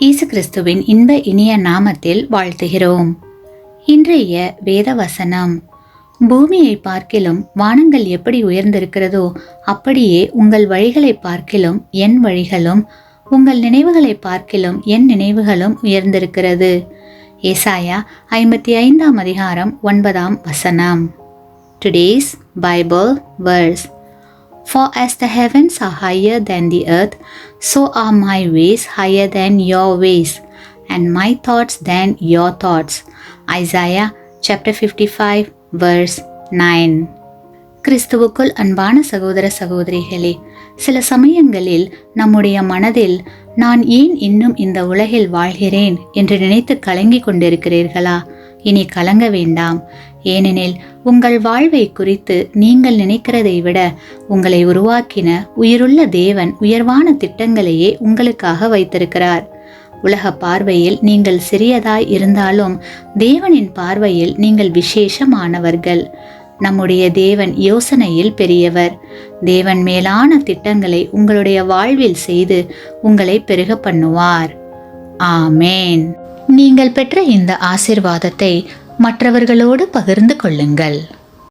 இயேசு கிறிஸ்துவின் இன்ப இனிய நாமத்தில் வாழ்த்துகிறோம். இன்றைய வேத வசனம்: பூமியை பார்க்கிலும் வானங்கள் எப்படி உயர்ந்திருக்கிறதோ அப்படியே உங்கள் வழிகளை பார்க்கிலும் என் வழிகளும், உங்கள் நினைவுகளை பார்க்கிலும் என் நினைவுகளும் உயர்ந்திருக்கிறது. ஏசாயா 55 அதிகாரம் 9 வசனம். Today's Bible verse: For as the heavens are higher than the earth, so are my ways higher than your ways, and my thoughts than your thoughts. Isaiah chapter 55 verse 9. கிறிஸ்துவுக்குள் அன்பான சகோதர சகோதரிகளே, சில சமயங்களில் நம்முடைய மனதில் நான் ஏன் இன்னும் இந்த உலகில் வாழ்கிறேன் என்று நினைத்து கலங்கிக் கொண்டிருக்கிறீர்களா? இனி கலங்க வேண்டாம். ஏனெனில் உங்கள் வாழ்வை குறித்து நீங்கள் நினைக்கிறதை விட உங்களை உருவாக்கின உயிருள்ள தேவன் உயர்வான திட்டங்களையே உங்களுக்காக வைத்திருக்கிறார். உலக பார்வையில் நீங்கள் சிறியதாய் இருந்தாலும் தேவனின் பார்வையில் நீங்கள் விசேஷமானவர்கள். நம்முடைய தேவன் யோசனையில் பெரியவர். தேவன் மேலான திட்டங்களை உங்களுடைய வாழ்வில் செய்து உங்களை பெருக பண்ணுவார். ஆமேன். நீங்கள் பெற்ற இந்த ஆசீர்வாதத்தை மற்றவர்களோடு பகிர்ந்து கொள்ளுங்கள்.